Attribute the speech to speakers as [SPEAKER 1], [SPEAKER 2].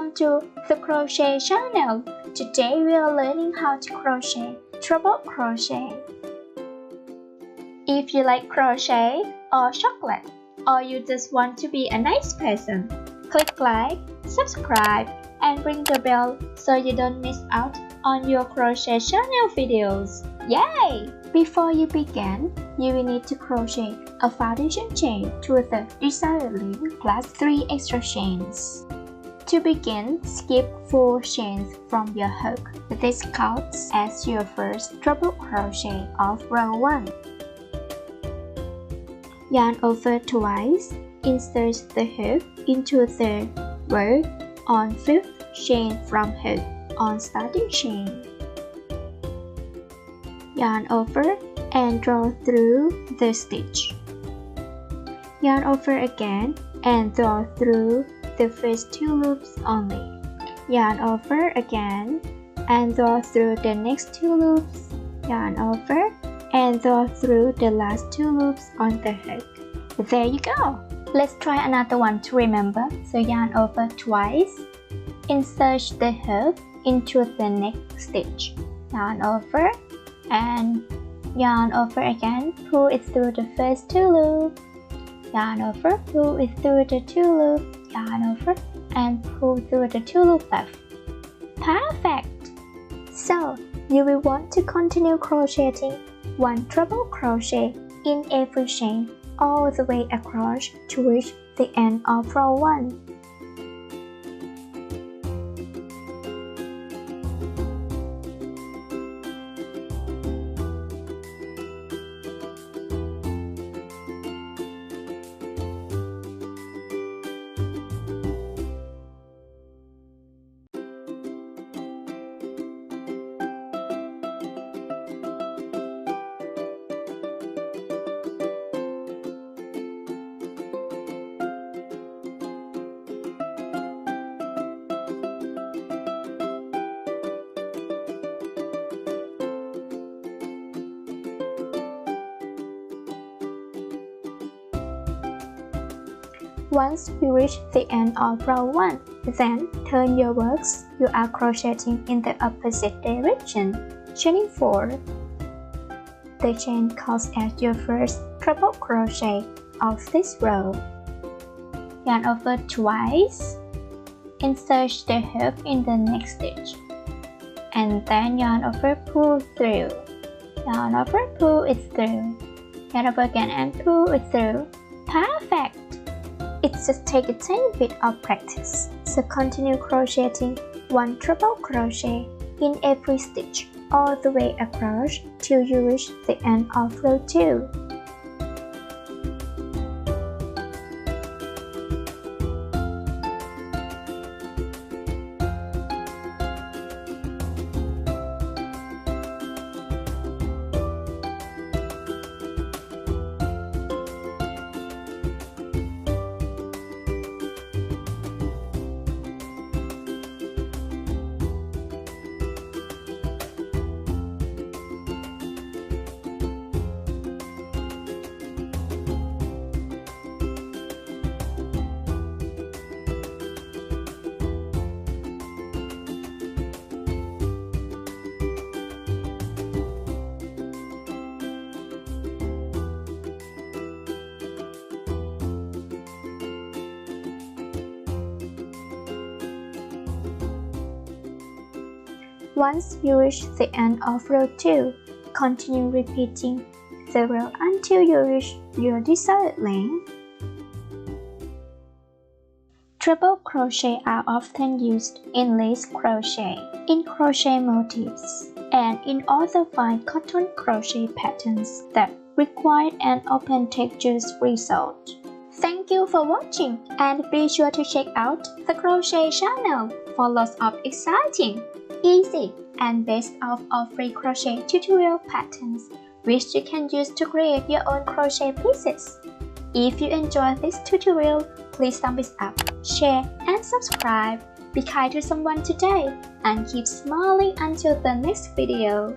[SPEAKER 1] Welcome to the Crochet Channel. Today we are learning how to crochet treble crochet. If you like crochet or chocolate, or you just want to be a nice person, click like, subscribe, and ring the bell so you don't miss out on your Crochet Channel videos. Yay! Before you begin, you will need to crochet a foundation chain to the desired length plus 3 extra chains. To begin, skip 4 chains from your hook. This counts as your first treble crochet of row 1. Yarn over twice, insert the hook into the row on 5th chain from hook on starting chain. Yarn over and draw through the stitch. Yarn over again and draw through the first 2 loops only. Yarn over again and draw through the next 2 loops. Yarn over and draw through the last 2 loops on the hook. There you go! Let's try another one to remember. So yarn over twice, insert the hook into the next stitch. Yarn over and yarn over again, pull it through the first 2 loops. Yarn over, pull it through the 2 loops. Yarn over and pull through the 2 loops left. Perfect! So, you will want to continue crocheting 1 treble crochet in every chain all the way across to reach the end of row 1. Once you reach the end of row 1, then turn your works. You are crocheting in the opposite direction, chaining 4. The chain counts as your first treble crochet of this row. Yarn over twice, insert the hook in the next stitch, and then yarn over, pull through. Yarn over, pull it through. Yarn over again and pull it through. Perfect! It just takes a tiny bit of practice, so continue crocheting 1 treble crochet in every stitch all the way across till you reach the end of row 2. Once you reach the end of row 2, continue repeating the row until you reach your desired length. Treble crochet are often used in lace crochet, in crochet motifs, and in other fine cotton crochet patterns that require an open textures result. Thank you for watching, and be sure to check out the Crochet Channel for lots of exciting, easy, and best of all free crochet tutorial patterns which you can use to create your own crochet pieces. If you enjoyed this tutorial, please thumbs up, share, and subscribe. Be kind to someone today and keep smiling until the next video.